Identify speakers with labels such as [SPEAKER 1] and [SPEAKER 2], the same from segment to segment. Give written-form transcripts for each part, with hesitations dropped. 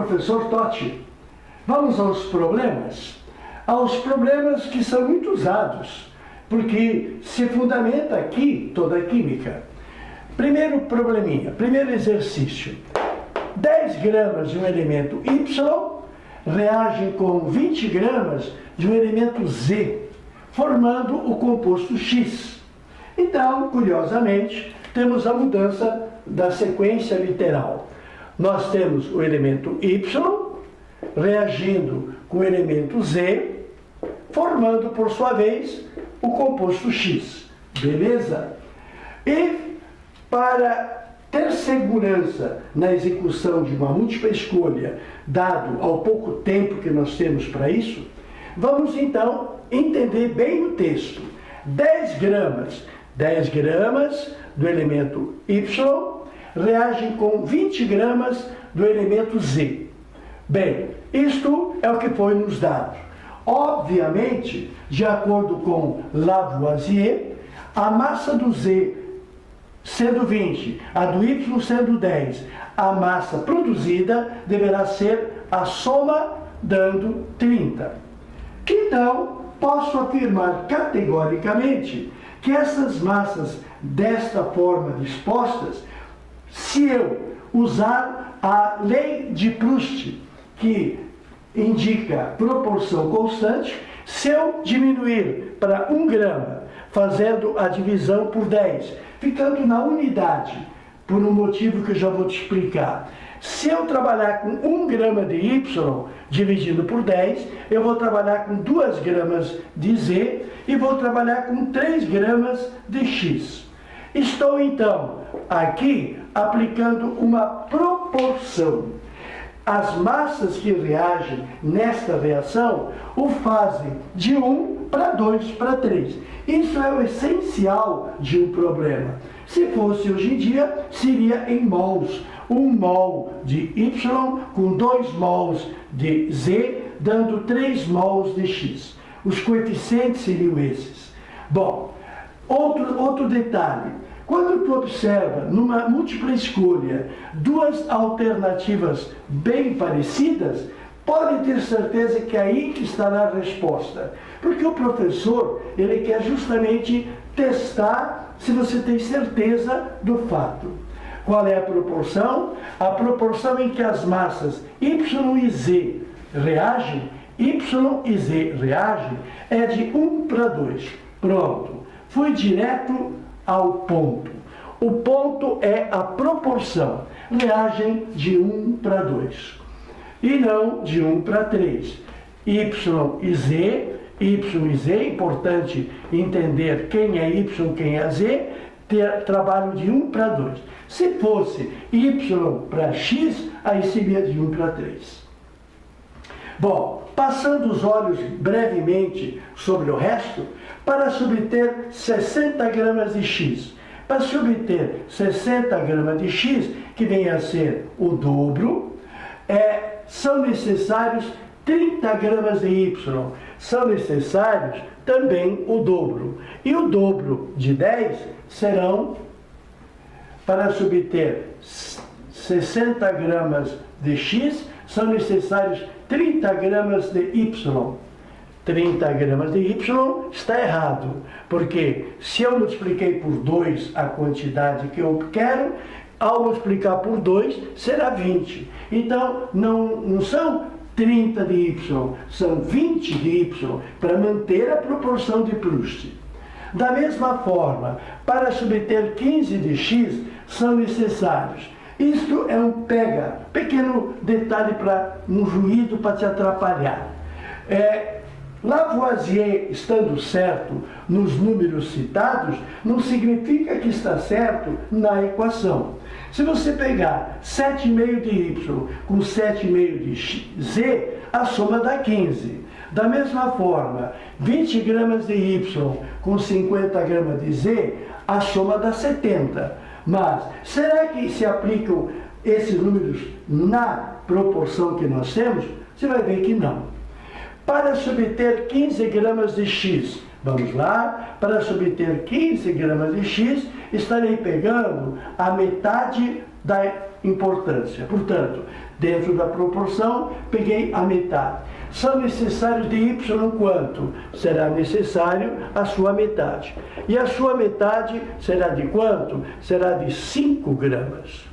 [SPEAKER 1] professor Totti. Vamos aos problemas? Aos problemas que são muito usados, porque se fundamenta aqui toda a química. Primeiro probleminha, primeiro exercício. 10 gramas de um elemento Y reagem com 20 gramas de um elemento Z, formando o composto X. Então, curiosamente, temos a mudança da sequência literal. Nós temos o elemento Y reagindo com o elemento Z, formando, por sua vez, o composto X. Beleza? E para ter segurança na execução de uma múltipla escolha, dado ao pouco tempo que nós temos para isso, vamos então entender bem o texto. 10 gramas do elemento Y reagem com 20 gramas do elemento Z. Bem, isto é o que foi nos dado. Obviamente, de acordo com Lavoisier, a massa do Z sendo 20, a do Y sendo 10, a massa produzida deverá ser a soma dando 30. Então, posso afirmar categoricamente que essas massas desta forma dispostas, se eu usar a lei de Proust, que indica proporção constante, se eu diminuir para 1 grama, fazendo a divisão por 10, ficando na unidade, por um motivo que eu já vou te explicar. Se eu trabalhar com 1 grama de Y dividido por 10, eu vou trabalhar com 2 gramas de Z e vou trabalhar com 3 gramas de X. Estou então aqui aplicando uma proporção. As massas que reagem nesta reação o fazem de 1 para 2 para 3. Isso é o essencial de um problema. Se fosse hoje em dia, seria em mols. 1 mol de Y com 2 mols de Z, dando 3 mols de X. Os coeficientes seriam esses. Bom, outro detalhe. Quando tu observa numa múltipla escolha 2 alternativas bem parecidas, pode ter certeza que é aí que estará a resposta. Porque o professor, ele quer justamente testar se você tem certeza do fato. Qual é a proporção? A proporção em que as massas Y e Z reagem, é de 1 para 2. Pronto. Fui direto ao ponto. O ponto é a proporção. Reagem de 1 para 2. E não de 1 para 3. Y e Z, é importante entender quem é Y, quem é Z, trabalham de 1 para 2. Se fosse Y para X, aí seria de 1 para 3. Bom, passando os olhos brevemente sobre o resto, para se obter 60 gramas de X. Para se obter 60 gramas de X, que vem a ser o dobro, são necessários 30 gramas de Y. São necessários também o dobro. E o dobro de 10 serão, para se obter 60 gramas de X, são necessários 30 gramas de Y. 30 gramas de Y está errado, porque se eu multipliquei por 2 a quantidade que eu quero, ao multiplicar por 2 será 20. Então, não são 30 de Y, são 20 de Y, para manter a proporção de Proust. Da mesma forma, para se obter 15 de X, são necessários. Isto é um pequeno detalhe para um ruído para te atrapalhar. Lavoisier estando certo nos números citados, não significa que está certo na equação. Se você pegar 7,5 de Y com 7,5 de Z, a soma dá 15. Da mesma forma, 20 gramas de Y com 50 gramas de Z, a soma dá 70. Mas, será que se aplicam esses números na proporção que nós temos? Você vai ver que não. Para se obter 15 gramas de X, vamos lá, para se obter 15 gramas de X, estarei pegando a metade da importância. Portanto, Dentro da proporção, peguei a metade. São necessários de Y quanto? Será necessário a sua metade. E a sua metade será de quanto? Será de 5 gramas.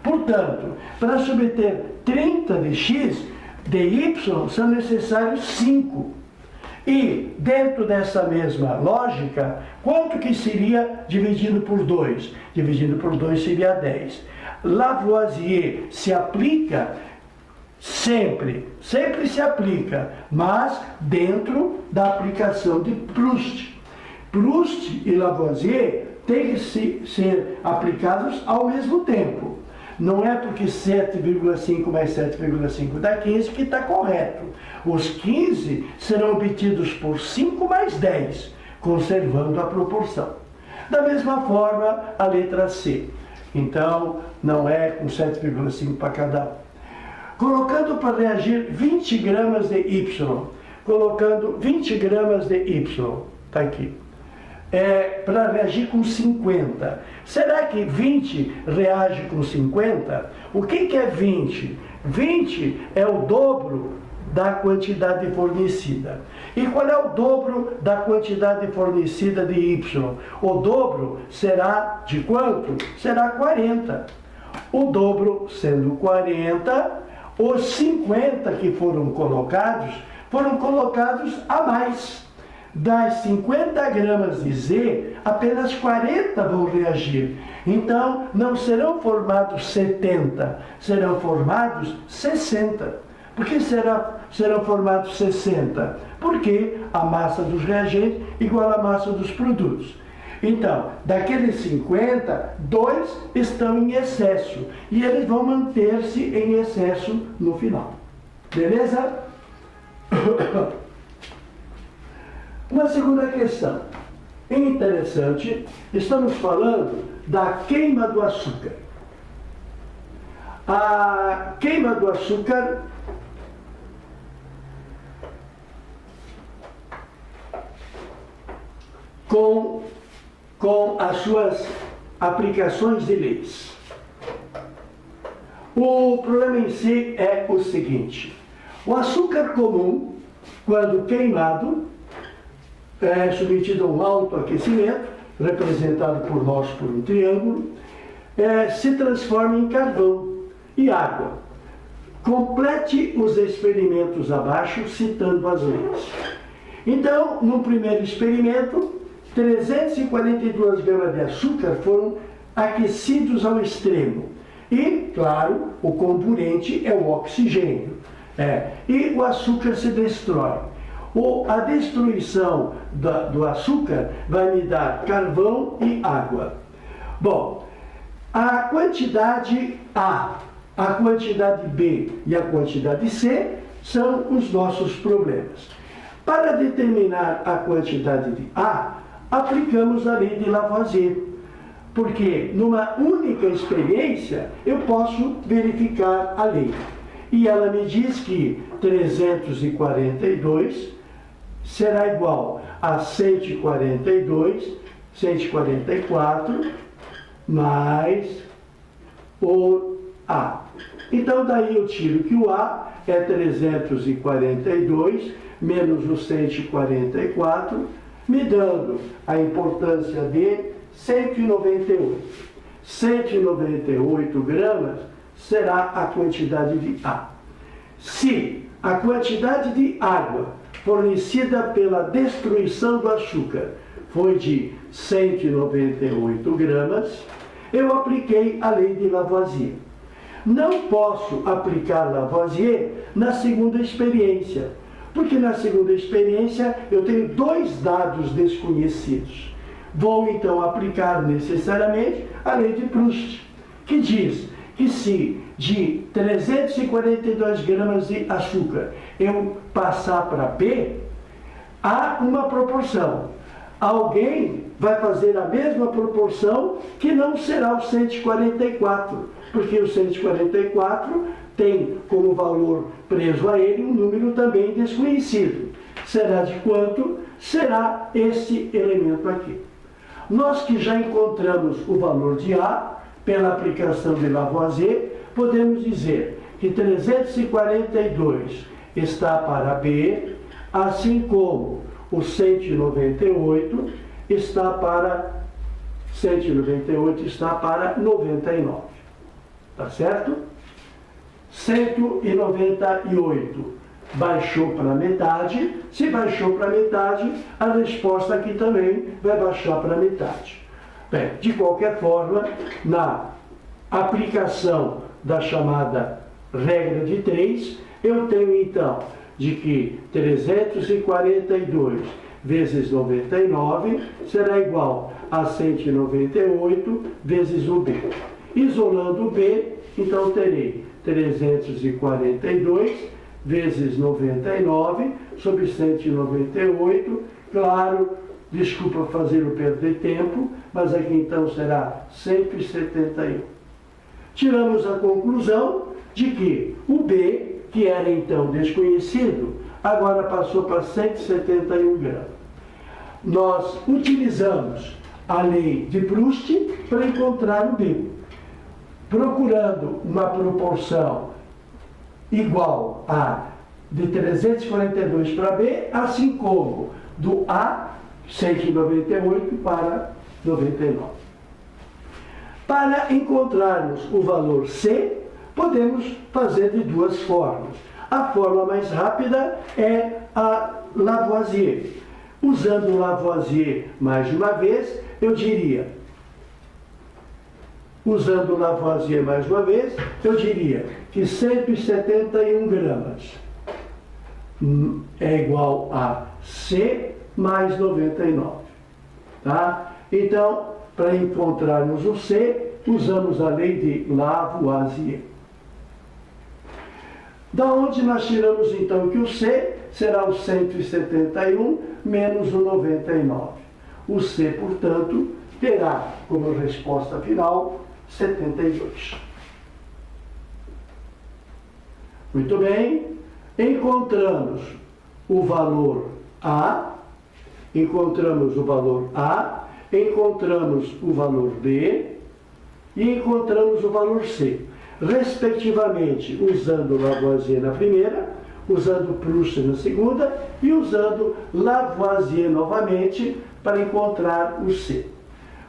[SPEAKER 1] Portanto, para subter 30 de X, de Y, são necessários 5. E, dentro dessa mesma lógica, quanto que seria dividido por 2? Dividido por 2 seria 10. Lavoisier se aplica sempre se aplica, mas dentro da aplicação de Proust. Proust e Lavoisier têm que ser aplicados ao mesmo tempo. Não é porque 7,5 mais 7,5 dá 15 que está correto. Os 15 serão obtidos por 5 mais 10, conservando a proporção. Da mesma forma, a letra C. Então, não é com 7,5 para cada um. Colocando para reagir 20 gramas de Y. Colocando 20 gramas de Y. Está aqui. Para reagir com 50. Será que 20 reage com 50? O que é 20? 20 é o dobro da quantidade fornecida. E qual é o dobro da quantidade fornecida de Y? O dobro será de quanto? Será 40. O dobro sendo 40, os 50 que foram colocados a mais. Das 50 gramas de Z, apenas 40 vão reagir. Então, não serão formados 70, serão formados 60. Por que serão formados 60? Porque a massa dos reagentes é igual à massa dos produtos. Então, daqueles 50, 2 estão em excesso. E eles vão manter-se em excesso no final. Beleza? Uma segunda questão. Interessante, estamos falando da queima do açúcar. A queima do açúcar com as suas aplicações de leis. O problema em si é o seguinte: o açúcar comum, quando queimado, é submetido a um alto aquecimento, representado por nós por um triângulo, se transforma em carvão e água. Complete os experimentos abaixo, citando as leis. Então, no primeiro experimento, 342 gramas de açúcar foram aquecidos ao extremo. E, claro, o comburente é o oxigênio. E o açúcar se destrói. A destruição do açúcar vai me dar carvão e água. Bom, a quantidade A, a quantidade B e a quantidade C são os nossos problemas. Para determinar a quantidade de A, aplicamos a lei de Lavoisier, porque numa única experiência eu posso verificar a lei. E ela me diz que 342 será igual a 144 mais o A. Então daí eu tiro que o A é 342 menos o 144, me dando a importância de 198. 198 gramas será a quantidade de A. Se a quantidade de água fornecida pela destruição do açúcar foi de 198 gramas, eu apliquei a lei de Lavoisier. Não posso aplicar Lavoisier na segunda experiência, porque na segunda experiência eu tenho 2 dados desconhecidos. Vou então aplicar necessariamente a lei de Proust, que diz que se de 342 gramas de açúcar eu passar para B, há uma proporção. Alguém vai fazer a mesma proporção que não será o 144, porque o 144 tem como valor preso a ele um número também desconhecido. Será de quanto? Será esse elemento aqui. Nós que já encontramos o valor de A, pela aplicação de Lavoisier, podemos dizer que que 342 está para B, assim como o 198 está para 99. Tá certo? 198 baixou para metade. Se baixou para metade, a resposta aqui também vai baixar para metade. Bem, de qualquer forma, na aplicação da chamada regra de 3, eu tenho então de que 342 vezes 99 será igual a 198 vezes o B. Isolando o B, então terei 342 vezes 99 sobre 198. Claro, desculpa fazê-lo perder tempo, mas aqui então será 171. Tiramos a conclusão de que o B, que era então desconhecido, agora passou para 171 gramas. Nós utilizamos a lei de Proust para encontrar o B, procurando uma proporção igual a de 342 para B, assim como do A, 198 para 99. Para encontrarmos o valor C, podemos fazer de duas formas. A forma mais rápida é a Lavoisier. Usando Lavoisier mais uma vez, eu diria, que 171 gramas é igual a C mais 99. Tá? Então, para encontrarmos o C, usamos a lei de Lavoisier. Da onde nós tiramos então que o C será o 171 menos o 99. O C, portanto, terá como resposta final 72. Muito bem, encontramos o valor A, encontramos o valor B e encontramos o valor C, respectivamente usando Lavoisier na primeira, usando Proust na segunda e usando Lavoisier novamente para encontrar o C.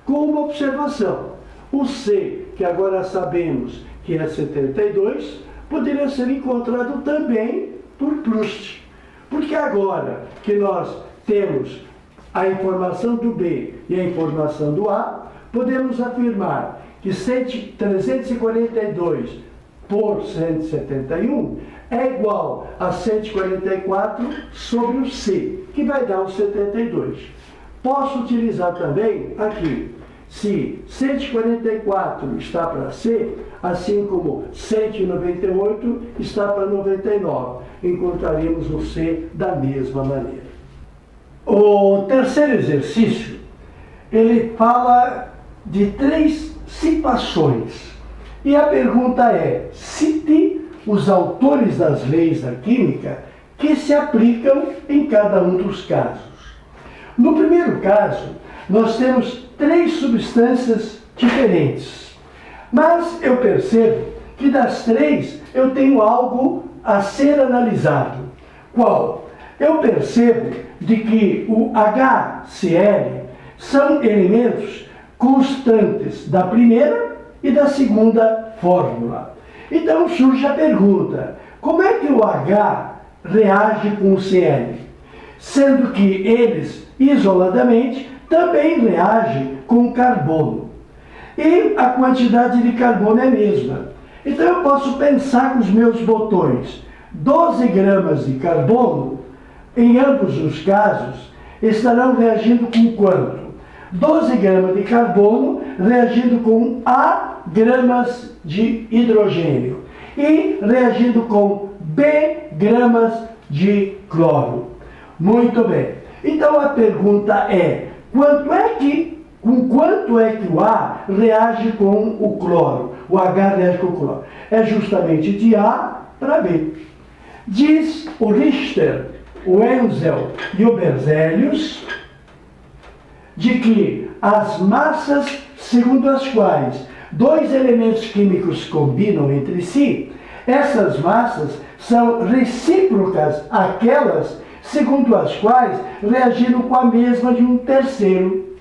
[SPEAKER 1] Com uma observação, o C, que agora sabemos que é 72, poderia ser encontrado também por Proust, porque agora que nós temos a informação do B e a informação do A, podemos afirmar que 342 por 171 é igual a 144 sobre o C, que vai dar o 72. Posso utilizar também aqui, se 144 está para C, assim como 198 está para 99, encontraremos o C da mesma maneira. O terceiro exercício, ele fala de 3 situações. E a pergunta é: cite os autores das leis da química que se aplicam em cada um dos casos. No primeiro caso, nós temos 3 substâncias diferentes. Mas eu percebo que das 3 eu tenho algo a ser analisado. Qual? Eu percebo de que o HCl são elementos constantes da primeira e da segunda fórmula. Então surge a pergunta: como é que o H reage com o Cl? Sendo que eles, isoladamente, também reagem com o carbono. E a quantidade de carbono é a mesma. Então eu posso pensar com os meus botões: 12 gramas de carbono, em ambos os casos, estarão reagindo com quanto? 12 gramas de carbono reagindo com A gramas de hidrogênio e reagindo com B gramas de cloro. Muito bem. Então a pergunta é: com quanto é que o A reage com o cloro? O H reage com o cloro. É justamente de A para B. Diz o Richter, o Wenzel e o Berzelius de que as massas segundo as quais 2 elementos químicos combinam entre si Essas massas são recíprocas àquelas segundo as quais reagiram com a mesma de um terceiro.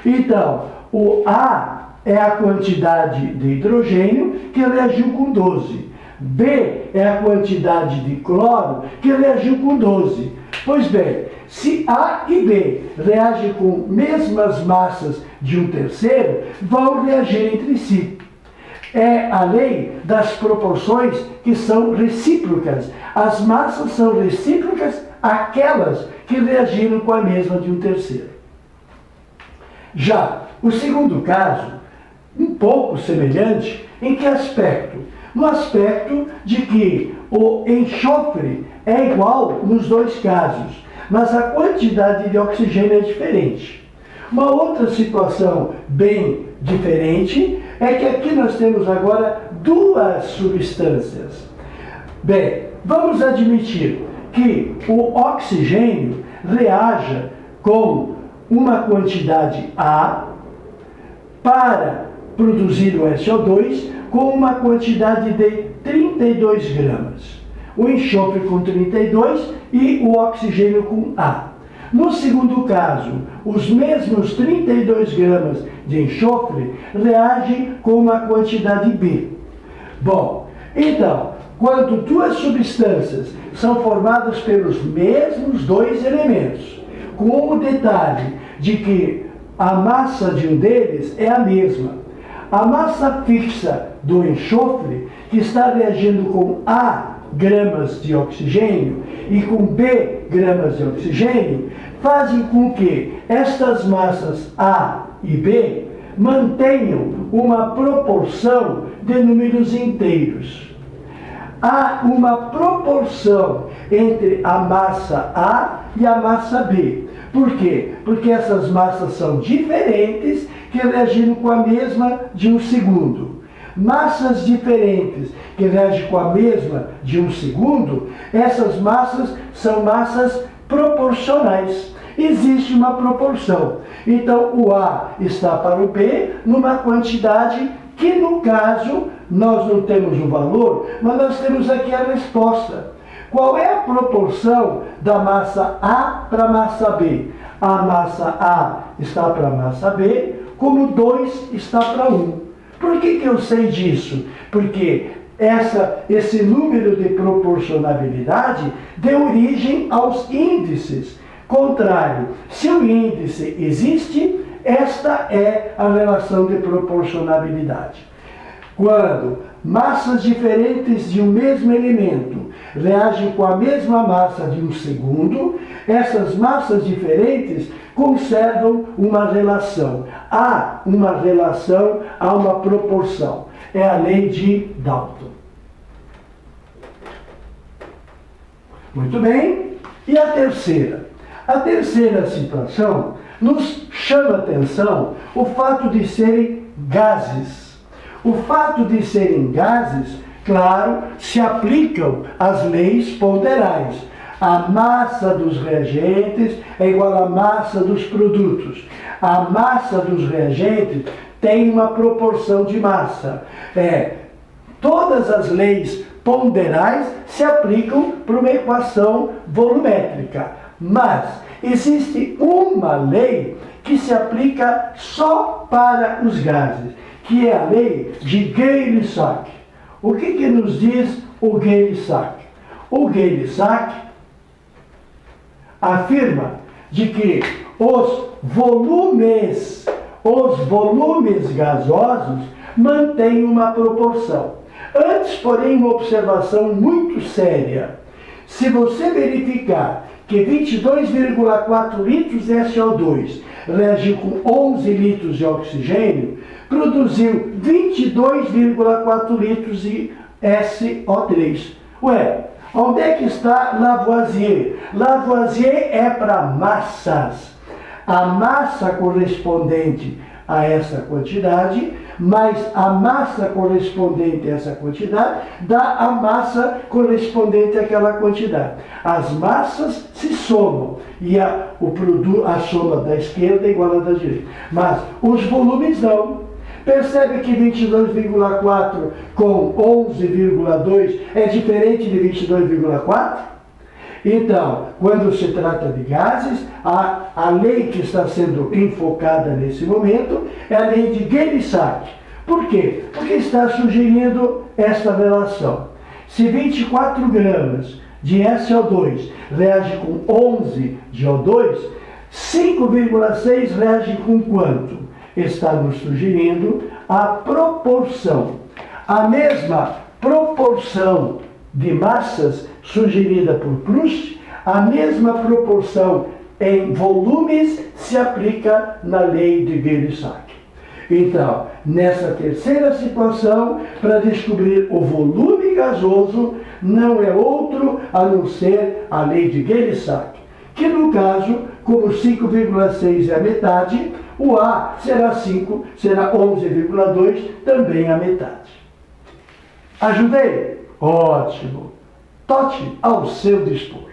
[SPEAKER 1] Então, o A é a quantidade de hidrogênio que reagiu com 12. B é a quantidade de cloro que reagiu com 12. Pois bem, se A e B reagem com mesmas massas de um terceiro, vão reagir entre si. É a lei das proporções que são recíprocas. As massas são recíprocas àquelas que reagiram com a mesma de um terceiro. Já o segundo caso, um pouco semelhante, em que aspecto? No aspecto de que o enxofre é igual nos dois casos, mas a quantidade de oxigênio é diferente. Uma outra situação bem diferente é que aqui nós temos agora duas substâncias. Bem, vamos admitir que o oxigênio reaja com uma quantidade A para produzir o SO2 com uma quantidade de 32 gramas. O enxofre com 32 e o oxigênio com A. No segundo caso, os mesmos 32 gramas de enxofre reagem com uma quantidade B. Bom, então, quando duas substâncias são formadas pelos mesmos dois elementos, com o detalhe de que a massa de um deles é a mesma, a massa fixa do enxofre, que está reagindo com A gramas de oxigênio e com B gramas de oxigênio, fazem com que estas massas A e B mantenham uma proporção de números inteiros. Há uma proporção entre a massa A e a massa B. Por quê? Porque essas massas são diferentes que reagiram com a mesma de um segundo. Massas diferentes que reagem com a mesma de um segundo, essas massas são massas proporcionais. Existe uma proporção. Então, o A está para o B numa quantidade que, no caso, nós não temos o valor, mas nós temos aqui a resposta. Qual é a proporção da massa A para a massa B? A massa A está para a massa B, como 2 está para 1. Por que eu sei disso? Porque esse número de proporcionalidade deu origem aos índices. Contrário, se o índice existe, esta é a relação de proporcionalidade. Quando massas diferentes de um mesmo elemento reagem com a mesma massa de um segundo, essas massas diferentes conservam uma relação. Há uma relação, há uma proporção. É a lei de Dalton. Muito bem. E a terceira? A terceira situação nos chama a atenção o fato de serem gases. O fato de serem gases, claro, se aplicam às leis ponderais. A massa dos reagentes é igual à massa dos produtos. A massa dos reagentes tem uma proporção de massa. Todas as leis ponderais se aplicam para uma equação volumétrica. Mas existe uma lei que se aplica só para os gases, que é a lei de Gay-Lussac. O que nos diz o Gay-Lussac? O Gay-Lussac afirma de que os volumes gasosos mantêm uma proporção. Antes, porém, uma observação muito séria. Se você verificar que 22,4 litros de SO2 reagiu com 11 litros de oxigênio, produziu 22,4 litros de SO3. Ué, onde é que está Lavoisier? Lavoisier é para massas. A massa correspondente a essa quantidade, mais a massa correspondente a essa quantidade, dá a massa correspondente àquela quantidade. As massas se somam e a soma da esquerda é igual à da direita. Mas os volumes não. Percebe que 22,4 com 11,2 é diferente de 22,4? Então, quando se trata de gases, a lei que está sendo enfocada nesse momento é a lei de Gay-Lussac. Por quê? Porque está sugerindo esta relação. Se 24 gramas de SO2 reage com 11 de O2, 5,6 reage com quanto? Está nos sugerindo a proporção. A mesma proporção de massas sugerida por Proust, a mesma proporção em volumes se aplica na lei de Gay-Lussac. Então, nessa terceira situação, para descobrir o volume gasoso, não é outro a não ser a lei de Gay-Lussac, que no caso, como 5,6 é a metade, o A será 5, será 11,2, também a metade. Ajudei? Ótimo! Tote ao seu dispor.